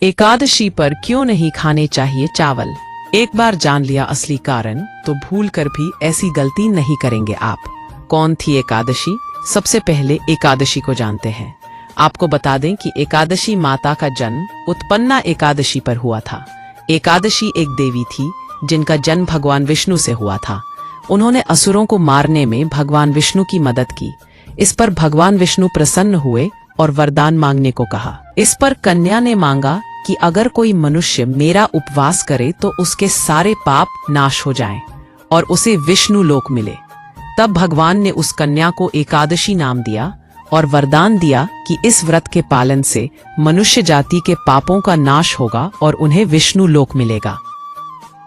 एकादशी पर क्यों नहीं खाने चाहिए चावल? एक बार जान लिया असली कारण तो भूल कर भी ऐसी गलती नहीं करेंगे आप। कौन थी एकादशी? सबसे पहले एकादशी को जानते हैं। आपको बता दें कि एकादशी माता का जन्म उत्पन्ना एकादशी पर हुआ था। एकादशी एक देवी थी जिनका जन्म भगवान विष्णु से हुआ था। उन्होंने असुरों को मारने में भगवान विष्णु की मदद की। इस पर भगवान विष्णु प्रसन्न हुए और वरदान मांगने को कहा। इस पर कन्या ने मांगा कि अगर कोई मनुष्य मेरा उपवास करे तो उसके सारे पाप नाश हो जाएं और उसे विष्णु लोक मिले। तब भगवान ने उस कन्या को एकादशी नाम दिया और वरदान दिया कि इस व्रत के पालन से मनुष्य जाति के पापों का नाश होगा और उन्हें विष्णु लोक मिलेगा।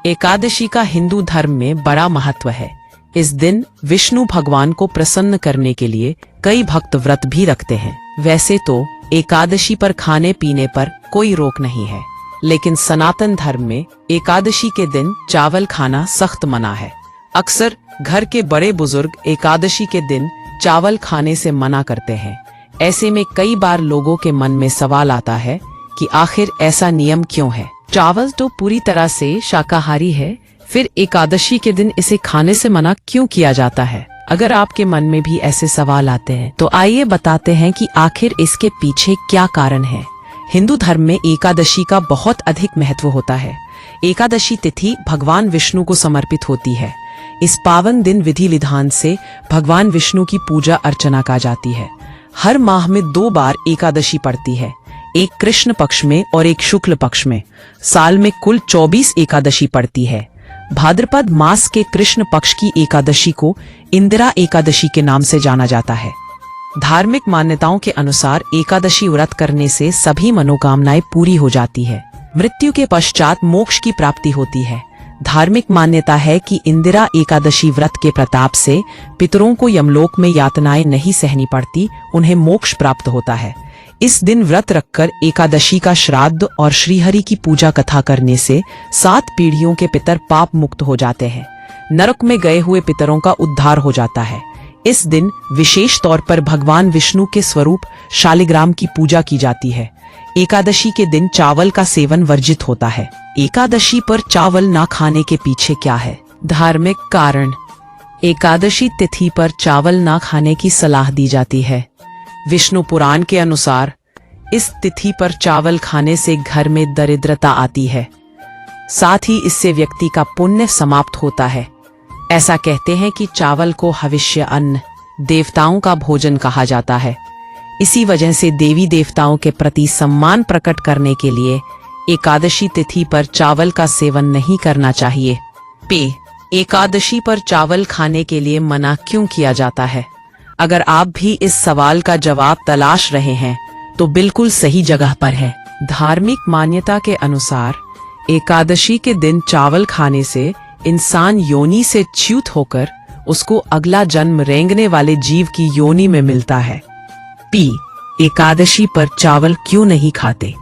एकादशी का हिंदू धर्म में बड़ा महत्व है। इस दिन विष्णु भगवान को प्रसन्न करने के लिए कई भक्त व्रत भी रखते हैं। वैसे तो एकादशी पर खाने पीने पर कोई रोक नहीं है, लेकिन सनातन धर्म में एकादशी के दिन चावल खाना सख्त मना है। अक्सर घर के बड़े बुजुर्ग एकादशी के दिन चावल खाने से मना करते हैं। ऐसे में कई बार लोगों के मन में सवाल आता है कि आखिर ऐसा नियम क्यों है? चावल तो पूरी तरह से शाकाहारी है, फिर एकादशी के दिन इसे खाने से मना क्यों किया जाता है? अगर आपके मन में भी ऐसे सवाल आते हैं तो आइए बताते हैं कि आखिर इसके पीछे क्या कारण है। हिंदू धर्म में एकादशी का बहुत अधिक महत्व होता है। एकादशी तिथि भगवान विष्णु को समर्पित होती है। इस पावन दिन विधि विधान से भगवान विष्णु की पूजा अर्चना की जाती है। हर माह में 2 बार एकादशी पड़ती है, एक कृष्ण पक्ष में और एक शुक्ल पक्ष में। साल में कुल 24 एकादशी पड़ती है। भाद्रपद मास के कृष्ण पक्ष की एकादशी को इंदिरा एकादशी के नाम से जाना जाता है। धार्मिक मान्यताओं के अनुसार एकादशी व्रत करने से सभी मनोकामनाएं पूरी हो जाती है। मृत्यु के पश्चात मोक्ष की प्राप्ति होती है। धार्मिक मान्यता है कि इंदिरा एकादशी व्रत के प्रताप से पितरों को यमलोक में यातनाएं नहीं सहनी पड़ती, उन्हें मोक्ष प्राप्त होता है। इस दिन व्रत रखकर एकादशी का श्राद्ध और श्रीहरि की पूजा कथा करने से 7 पीढ़ियों के पितर पाप मुक्त हो जाते हैं। नरक में गए हुए पितरों का उद्धार हो जाता है। इस दिन विशेष तौर पर भगवान विष्णु के स्वरूप शालिग्राम की पूजा की जाती है। एकादशी के दिन चावल का सेवन वर्जित होता है। एकादशी पर चावल ना खाने के पीछे क्या है? धार्मिक कारण। एकादशी तिथि पर चावल ना खाने की सलाह दी जाती है। विष्णु पुराण के अनुसार इस तिथि पर चावल खाने से घर में दरिद्रता आती है, साथ ही इससे व्यक्ति का पुण्य समाप्त होता है। ऐसा कहते हैं कि चावल को हविष्य अन्न, देवताओं का भोजन कहा जाता है। इसी वजह से देवी देवताओं के प्रति सम्मान प्रकट करने के लिए एकादशी तिथि पर चावल का सेवन नहीं करना चाहिए। एकादशी पर चावल खाने के लिए मना क्यों किया जाता है? अगर आप भी इस सवाल का जवाब तलाश रहे हैं तो बिल्कुल सही जगह पर है। धार्मिक मान्यता के अनुसार एकादशी के दिन चावल खाने से इंसान योनि से च्युत होकर उसको अगला जन्म रेंगने वाले जीव की योनि में मिलता है। एकादशी पर चावल क्यों नहीं खाते?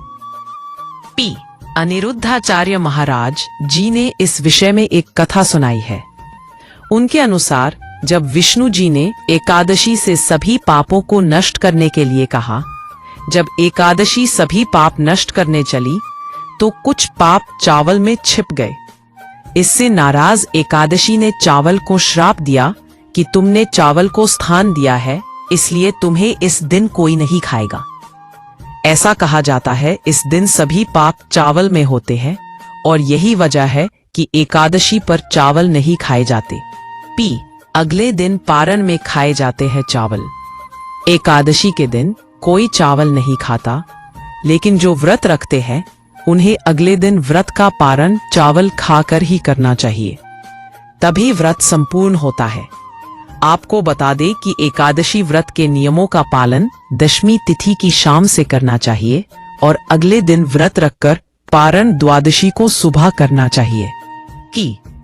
अनिरुद्धाचार्य महाराज जी ने इस विषय में एक कथा सुनाई है। उनके अनुसार जब विष्णु जी ने एकादशी से सभी पापों को नष्ट करने के लिए कहा, जब एकादशी सभी पाप नष्ट करने चली तो कुछ पाप चावल में छिप गए। इससे नाराज एकादशी ने चावल को श्राप दिया कि तुमने चावल को स्थान दिया है, इसलिए तुम्हें इस दिन कोई नहीं खाएगा। ऐसा कहा जाता है इस दिन सभी पाप चावल में होते हैं और यही वजह है कि एकादशी पर चावल नहीं खाए जाते। अगले दिन पारण में खाए जाते हैं चावल। एकादशी के दिन कोई चावल नहीं खाता, लेकिन जो व्रत रखते हैं उन्हें अगले दिन व्रत का पारण चावल खाकर ही करना चाहिए, तभी व्रत संपूर्ण होता है। आपको बता दें कि एकादशी व्रत के नियमों का पालन दशमी तिथि की शाम से करना चाहिए और अगले दिन व्रत रखकर पारण द्वादशी को सुबह करना चाहिए।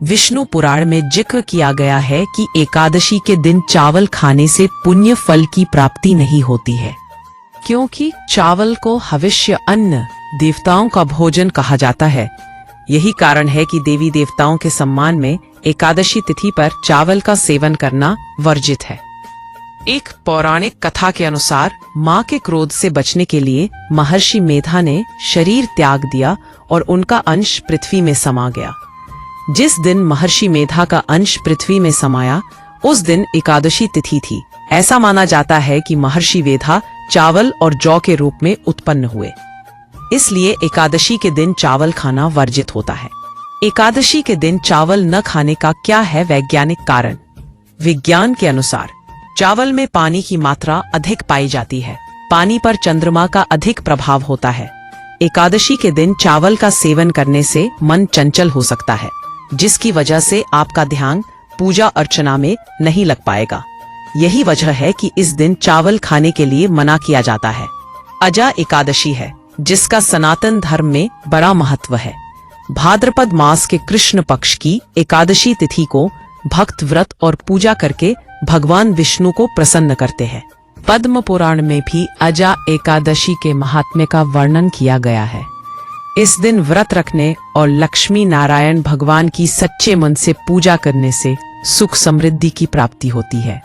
विष्णु पुराण में जिक्र किया गया है कि एकादशी के दिन चावल खाने से पुण्य फल की प्राप्ति नहीं होती है, क्योंकि चावल को हविष्य अन्न, देवताओं का भोजन कहा जाता है। यही कारण है कि देवी देवताओं के सम्मान में एकादशी तिथि पर चावल का सेवन करना वर्जित है। एक पौराणिक कथा के अनुसार मां के क्रोध से बचने के लिए महर्षि मेधा ने शरीर त्याग दिया और उनका अंश पृथ्वी में समा गया। जिस दिन महर्षि मेधा का अंश पृथ्वी में समाया उस दिन एकादशी तिथि थी। ऐसा माना जाता है कि महर्षि मेधा चावल और जौ के रूप में उत्पन्न हुए, इसलिए एकादशी के दिन चावल खाना वर्जित होता है। एकादशी के दिन चावल न खाने का क्या है वैज्ञानिक कारण? विज्ञान के अनुसार चावल में पानी की मात्रा अधिक पाई जाती है। पानी पर चंद्रमा का अधिक प्रभाव होता है। एकादशी के दिन चावल का सेवन करने से मन चंचल हो सकता है, जिसकी वजह से आपका ध्यान पूजा अर्चना में नहीं लग पाएगा। यही वजह है कि इस दिन चावल खाने के लिए मना किया जाता है। अजा एकादशी है, जिसका सनातन धर्म में बड़ा महत्व है। भाद्रपद मास के कृष्ण पक्ष की एकादशी तिथि को भक्त व्रत और पूजा करके भगवान विष्णु को प्रसन्न करते हैं। पद्म पुराण में भी अजा एकादशी के महात्म्य का वर्णन किया गया है। इस दिन व्रत रखने और लक्ष्मी नारायण भगवान की सच्चे मन से पूजा करने से सुख समृद्धि की प्राप्ति होती है।